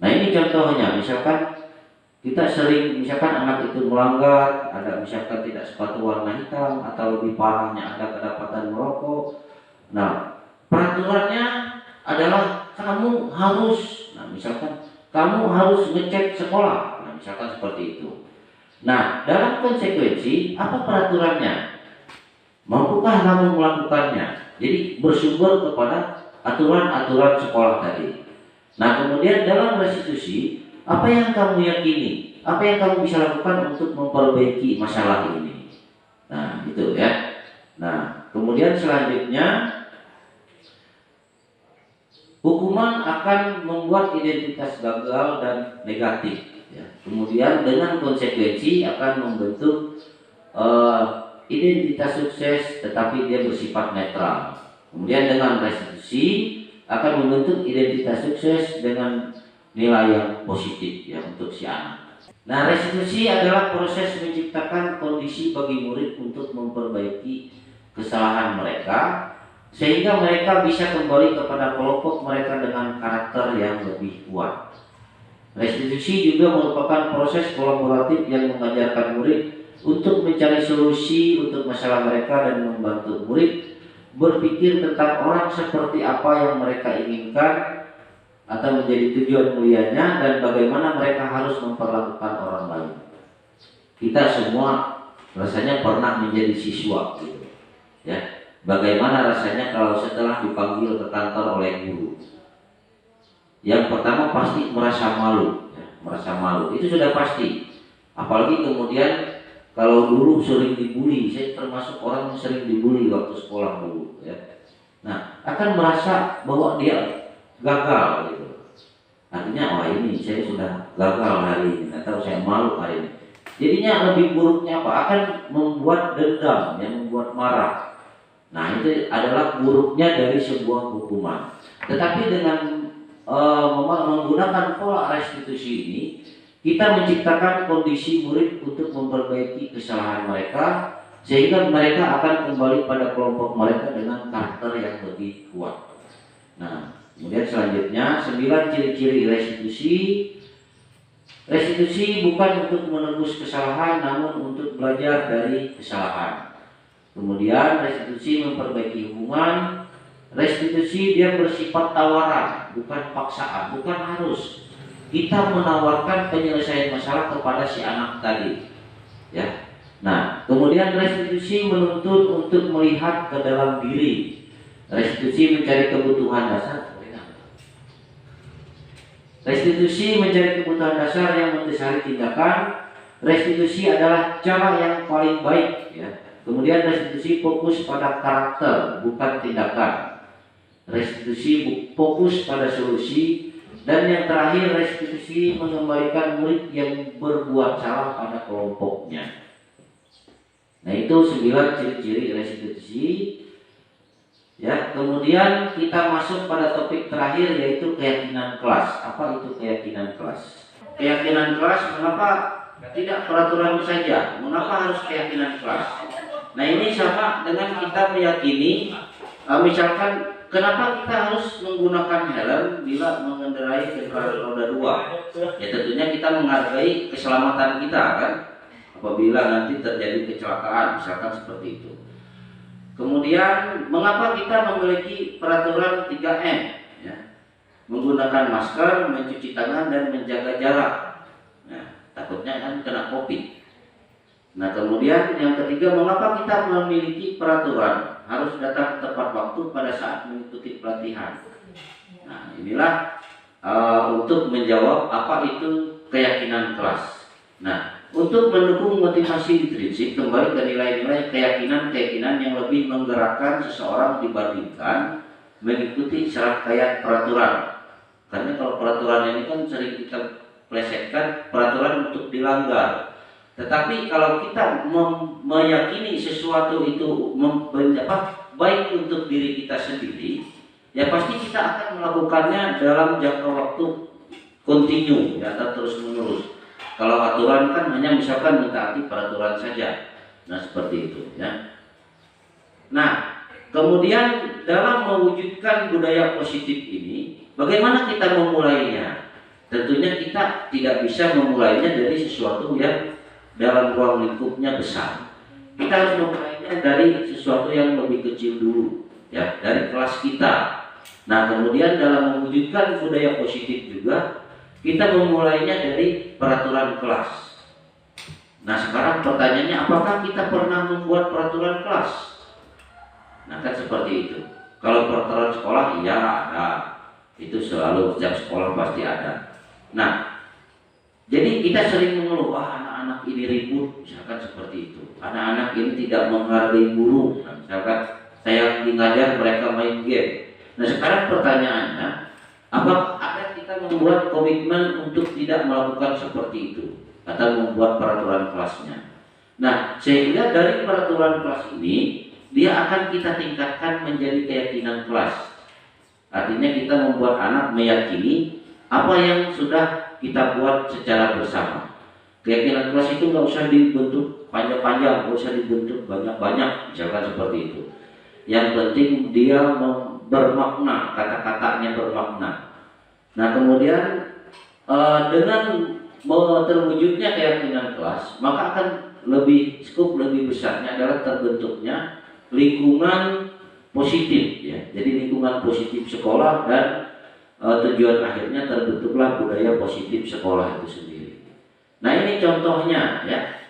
Nah ini contohnya, misalkan kita sering, misalkan anak itu melanggar, ada misalkan tidak sepatu warna hitam atau lebih parahnya ada kedapatan merokok. Nah peraturannya adalah kamu harus, nah misalkan kamu harus ngecek sekolah, nah misalkan seperti itu. Nah dalam konsekuensi apa peraturannya? Mampukah kamu melakukannya? Jadi bersumber kepada aturan-aturan sekolah tadi. Nah kemudian dalam restitusi apa yang kamu yakini? Apa yang kamu bisa lakukan untuk memperbaiki masalah ini? Nah itu ya. Nah kemudian selanjutnya hukuman akan membuat identitas gagal dan negatif ya. Kemudian dengan konsekuensi akan membentuk identitas sukses tetapi dia bersifat netral. Kemudian dengan restitusi akan membentuk identitas sukses dengan nilai yang positif ya untuk si anak. Nah restitusi adalah proses menciptakan kondisi bagi murid untuk memperbaiki kesalahan mereka sehingga mereka bisa kembali kepada kelompok mereka dengan karakter yang lebih kuat. Restitusi juga merupakan proses kolaboratif yang mengajarkan murid untuk mencari solusi untuk masalah mereka dan membantu murid berpikir tentang orang seperti apa yang mereka inginkan atau menjadi tujuan mulianya dan bagaimana mereka harus memperlakukan orang lain. Kita semua rasanya pernah menjadi siswa gitu. Ya. Bagaimana rasanya kalau setelah dipanggil ke kantor oleh guru? Yang pertama pasti merasa malu, ya, merasa malu. Itu sudah pasti. Apalagi kemudian kalau dulu sering dibully, saya termasuk orang yang sering dibully waktu sekolah dulu ya. Nah, akan merasa bahwa dia gagal gitu. Artinya, wah ini saya sudah gagal hari ini atau saya malu hari ini. Jadinya lebih buruknya apa? Akan membuat dendam, yang membuat marah. Nah, itu adalah buruknya dari sebuah hukuman. Tetapi dengan menggunakan pola restitusi ini, kita menciptakan kondisi murid untuk memperbaiki kesalahan mereka sehingga mereka akan kembali pada kelompok mereka dengan karakter yang lebih kuat. Nah, kemudian selanjutnya 9 ciri-ciri restitusi. Restitusi bukan untuk menebus kesalahan namun untuk belajar dari kesalahan. Kemudian restitusi memperbaiki hubungan. Restitusi dia bersifat tawaran, bukan paksaan, bukan harus. Kita menawarkan penyelesaian masalah kepada si anak tadi. Ya. Nah, kemudian restitusi menuntut untuk melihat ke dalam diri. Restitusi mencari kebutuhan dasar. Restitusi mencari kebutuhan dasar yang mendasari tindakan. Restitusi adalah cara yang paling baik ya. Kemudian restitusi fokus pada karakter bukan tindakan. Restitusi fokus pada solusi. Dan yang terakhir restitusi mengembalikan murid yang berbuat salah pada kelompoknya. Nah itu 9 ciri-ciri restitusi. Ya, kemudian kita masuk pada topik terakhir yaitu keyakinan kelas. Apa itu keyakinan kelas? Keyakinan kelas mengapa tidak peraturan saja? Mengapa harus keyakinan kelas? Nah ini sama dengan kita meyakini, misalkan kenapa kita harus menggunakan helm bila mengendarai kendaraan roda 2? Ya tentunya kita menghargai keselamatan kita kan. Apabila nanti terjadi kecelakaan, misalkan seperti itu. Kemudian mengapa kita memiliki peraturan 3M? Ya. Menggunakan masker, mencuci tangan dan menjaga jarak. Nah, takutnya kan kena COVID. Nah kemudian yang ketiga, mengapa kita memiliki peraturan harus datang tepat waktu pada saat mengikuti pelatihan. Nah inilah untuk menjawab apa itu keyakinan kelas. Nah untuk mendukung motivasi intrinsik, kembali ke nilai-nilai keyakinan-keyakinan yang lebih menggerakkan seseorang dibandingkan mengikuti serangkaian peraturan. Karena kalau peraturan ini kan sering kita plesetkan peraturan untuk dilanggar. Tetapi kalau kita meyakini sesuatu itu baik untuk diri kita sendiri, ya pasti kita akan melakukannya dalam jangka waktu kontinu ya, atau terus menerus. Kalau aturan kan hanya misalkan mentaati peraturan saja. Nah seperti itu ya. Nah kemudian dalam mewujudkan budaya positif ini, bagaimana kita memulainya? Tentunya kita tidak bisa memulainya dari sesuatu yang dalam ruang lingkupnya besar. Kita harus memulainya dari sesuatu yang lebih kecil dulu, ya, dari kelas kita. Nah, kemudian dalam mewujudkan budaya positif juga kita memulainya dari peraturan kelas. Nah, sekarang pertanyaannya, apakah kita pernah membuat peraturan kelas? Nah, kan seperti itu. Kalau peraturan sekolah, iya ada. Itu selalu setiap sekolah pasti ada. Nah, jadi kita sering mengeluh, anak-anak ini ribut, misalkan seperti itu. Anak-anak ini tidak menghargai guru. Nah, misalkan saya ngajar mereka main game. Nah, sekarang pertanyaannya, apakah ada kita membuat komitmen untuk tidak melakukan seperti itu atau membuat peraturan kelasnya? Nah, sehingga dari peraturan kelas ini dia akan kita tingkatkan menjadi keyakinan kelas. Artinya kita membuat anak meyakini apa yang sudah kita buat secara bersama. Keyakinan kelas itu nggak usah dibentuk panjang-panjang, nggak usah dibentuk banyak-banyak, misalkan seperti itu. Yang penting dia bermakna, kata-katanya bermakna. Nah kemudian dengan terwujudnya keyakinan kelas, maka akan skop lebih besarnya adalah terbentuknya lingkungan positif, ya. Jadi lingkungan positif sekolah dan tujuan akhirnya terbentuklah budaya positif sekolah itu sendiri. Nah ini contohnya ya,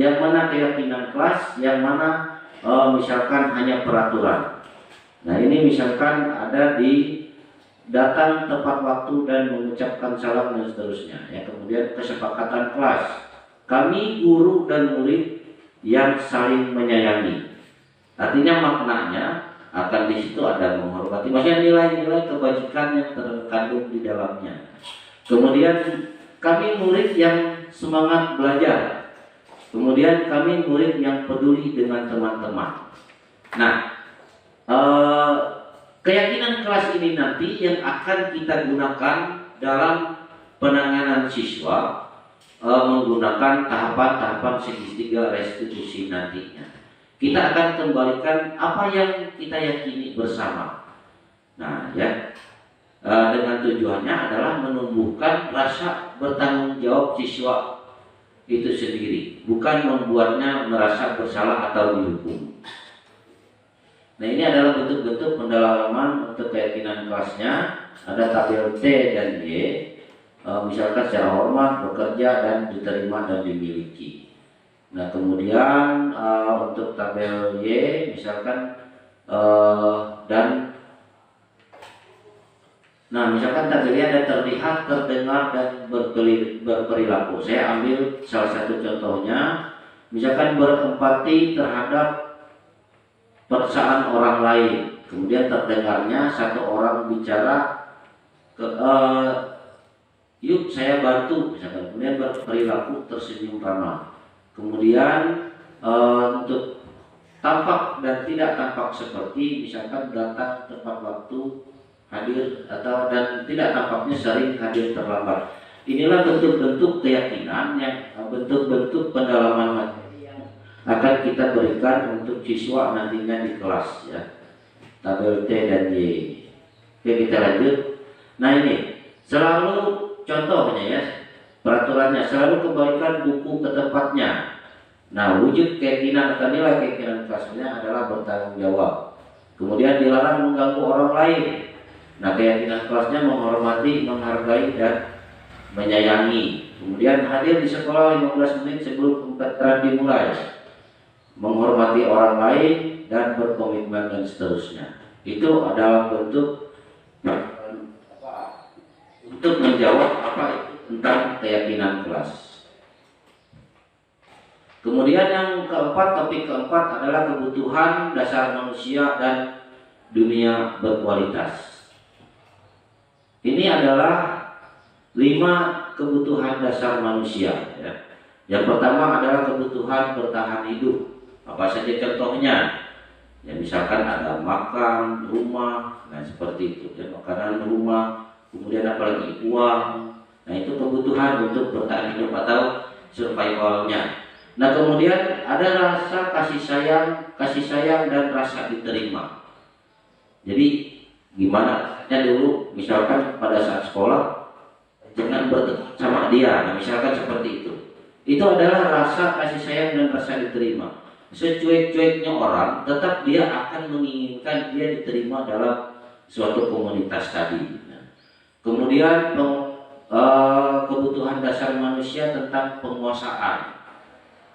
yang mana keyakinan kelas, yang mana misalkan hanya peraturan. Nah ini misalkan ada di datang tepat waktu dan mengucapkan salam dan seterusnya. Ya, kemudian kesepakatan kelas, kami guru dan murid yang saling menyayangi. Artinya maknanya akan di situ ada menghormati, maksudnya nilai-nilai kebajikan yang terkandung di dalamnya. Kemudian kami murid yang semangat belajar. Kemudian kami murid yang peduli dengan teman-teman. Nah, keyakinan kelas ini nanti yang akan kita gunakan dalam penanganan siswa menggunakan tahapan-tahapan segitiga restitusi nantinya. Kita akan kembalikan apa yang kita yakini bersama. Nah, ya, dengan tujuannya adalah menumbuhkan rasa bertanggung jawab siswa itu sendiri, bukan membuatnya merasa bersalah atau dihukum. Nah, ini adalah bentuk-bentuk pendalaman untuk keyakinan kelasnya. Ada tabel T dan Y, misalkan secara hormat, bekerja, dan diterima dan dimiliki. Nah kemudian untuk tabel Y misalkan misalkan tabel Y ada terlihat, terdengar, dan berperilaku. Saya ambil salah satu contohnya, misalkan berempati terhadap perasaan orang lain. Kemudian terdengarnya satu orang bicara, yuk saya bantu, misalkan. Kemudian berperilaku tersenyum ramah. Kemudian untuk tampak dan tidak tampak seperti misalkan datang tepat waktu, hadir atau dan tidak tampaknya sering hadir terlambat. Inilah bentuk-bentuk keyakinan yang bentuk-bentuk pendalaman materi yang akan kita berikan untuk siswa nantinya di kelas ya. Tabel T dan Y. Oke, kita lanjut. Nah ini selalu contohnya ya. Peraturannya selalu kembalikan buku ke tempatnya. Nah, wujud keyakinan atau nilai keyakinan kelasnya adalah bertanggung jawab. Kemudian dilarang mengganggu orang lain. Nah, keyakinan kelasnya menghormati, menghargai, dan menyayangi. Kemudian hadir di sekolah 15 menit sebelum pendaftaran dimulai. Menghormati orang lain dan berkomitmen dan seterusnya. Itu adalah bentuk untuk menjawab apa itu tentang keyakinan kelas. Kemudian yang keempat, topik keempat adalah kebutuhan dasar manusia dan dunia berkualitas. Ini adalah 5 kebutuhan dasar manusia ya. Yang pertama adalah kebutuhan bertahan hidup. Apa saja contohnya? Ya misalkan ada makan, rumah, nah seperti itu. Ya, makanan, rumah, kemudian apalagi uang. Nah itu kebutuhan untuk bertahan hidup atau survivalnya. Nah kemudian ada rasa kasih sayang dan rasa diterima. Jadi gimana? Dulu misalkan pada saat sekolah jangan berteman sama dia. Nah misalkan seperti itu. Itu adalah rasa kasih sayang dan rasa diterima. Secuek-cueknya orang, tetap dia akan menginginkan dia diterima dalam suatu komunitas tadi. Nah, kemudian kebutuhan dasar manusia tentang penguasaan.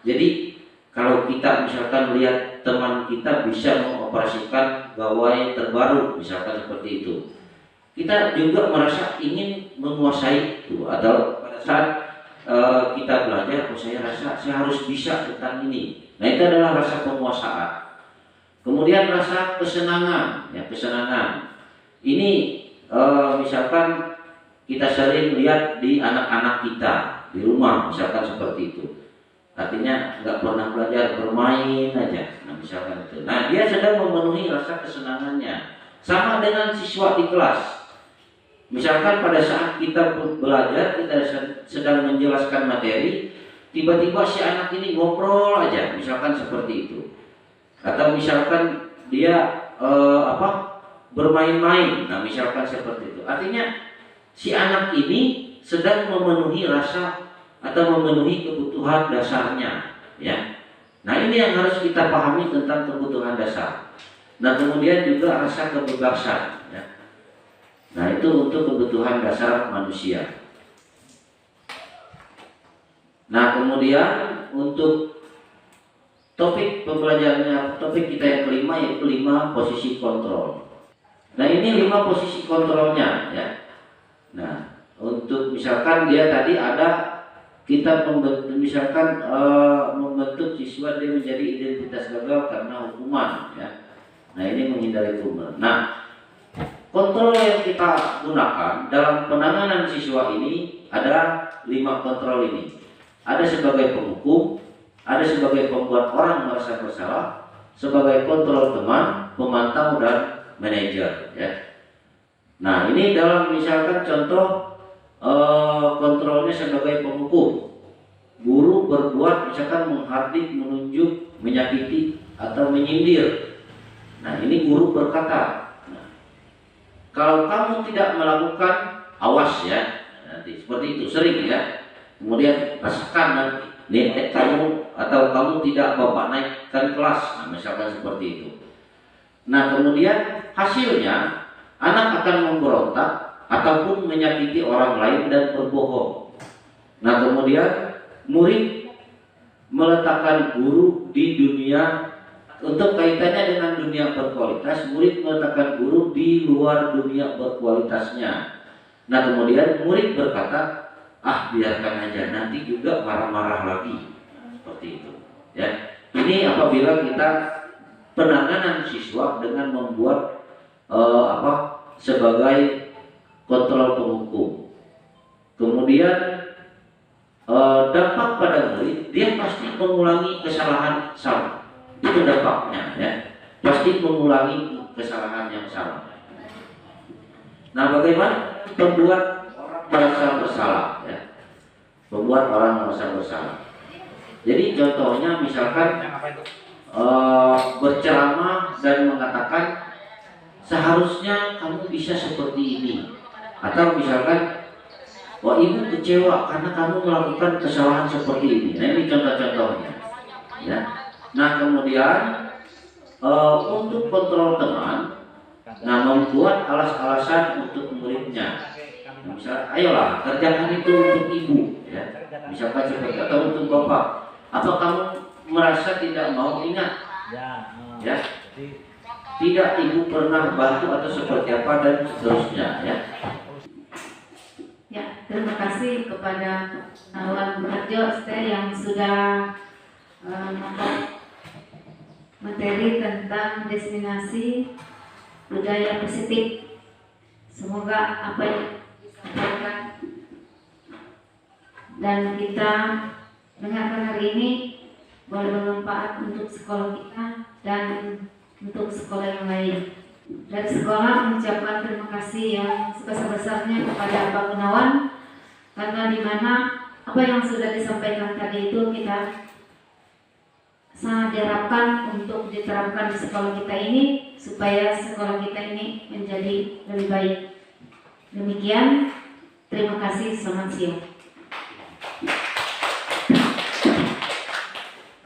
Jadi kalau kita misalkan melihat teman kita bisa mengoperasikan gawai terbaru, misalkan seperti itu, kita juga merasa ingin menguasai itu. Atau pada saat kita belajar, saya rasa saya harus bisa tentang ini. Nah itu adalah rasa penguasaan. Kemudian rasa kesenangan, ya kesenangan. Ini misalkan kita sering lihat di anak-anak kita di rumah, misalkan seperti itu. Artinya nggak pernah belajar, bermain aja. Nah misalkan itu. Nah dia sedang memenuhi rasa kesenangannya. Sama dengan siswa di kelas. Misalkan pada saat kita belajar, kita sedang menjelaskan materi, tiba-tiba si anak ini ngobrol aja, misalkan seperti itu. Atau misalkan dia bermain-main, nah misalkan seperti itu. Artinya si anak ini sedang memenuhi rasa atau memenuhi kebutuhan dasarnya, ya. Nah ini yang harus kita pahami tentang kebutuhan dasar. Nah kemudian juga rasa kebebasan, ya. Nah itu untuk kebutuhan dasar manusia. Nah kemudian untuk topik pembelajarannya, topik kita yang kelima yaitu 5 posisi kontrol. Nah ini 5 posisi kontrolnya, ya. Nah untuk misalkan dia tadi ada kita misalkan membentuk siswa dia menjadi identitas gagal karena hukuman, ya. Nah ini menghindari hukuman. Nah kontrol yang kita gunakan dalam penanganan siswa ini ada 5 kontrol ini. Ada sebagai penghukum, ada sebagai pembuat orang merasa bersalah, sebagai kontrol teman, pemantau dan manajer, ya. Nah ini dalam misalkan contoh kontrolnya sebagai penghukum. Guru berbuat misalkan menghardik, menunjuk, menyakiti atau menyindir. Nah ini guru berkata, kalau kamu tidak melakukan, awas ya, nanti seperti itu sering ya. Kemudian rasakan nanti nenek kamu atau kamu tidak bapak naikkan kelas, nah, misalkan seperti itu. Nah kemudian hasilnya anak akan memberontak ataupun menyakiti orang lain dan berbohong. Nah kemudian murid meletakkan guru di dunia. Untuk kaitannya dengan dunia berkualitas, murid meletakkan guru di luar dunia berkualitasnya. Nah kemudian murid berkata, biarkan aja, nanti juga marah-marah lagi. Nah, seperti itu, ya. Ini apabila kita penanganan siswa dengan membuat sebagai kontrol penghukum. Kemudian dampak pada murid, dia pasti mengulangi kesalahan sama. Itu dampaknya, ya. Pasti mengulangi kesalahan yang sama. Nah bagaimana membuat orang merasa bersalah, ya? Membuat orang merasa bersalah. Jadi contohnya misalkan berceramah dan mengatakan seharusnya kamu bisa seperti ini. Atau misalkan, wah ibu kecewa karena kamu melakukan kesalahan seperti ini. Nah ini contoh-contohnya, ya. Nah kemudian untuk kontrol teman, nah membuat alas-alasan untuk muridnya. Nah, misalnya, ayolah kerjakan itu untuk ibu, ya. Misalkan seperti atau untuk bapak. Apa kamu merasa tidak mau ingat? Ya. Tidak ibu pernah bantu atau seperti apa dan seterusnya, ya. Ya, terima kasih kepada Wan Harjo yang sudah membuat materi tentang diseminasi budaya positif. Semoga apa yang disampaikan dan kita mendengarkan hari ini boleh bermanfaat untuk sekolah kita dan untuk sekolah yang lain. Dari sekolah mengucapkan terima kasih yang sebesar-besarnya kepada Pak Gunawan, karena di mana apa yang sudah disampaikan tadi itu kita sangat diharapkan untuk diterapkan di sekolah kita ini supaya sekolah kita ini menjadi lebih baik. Demikian, terima kasih, selamat siang.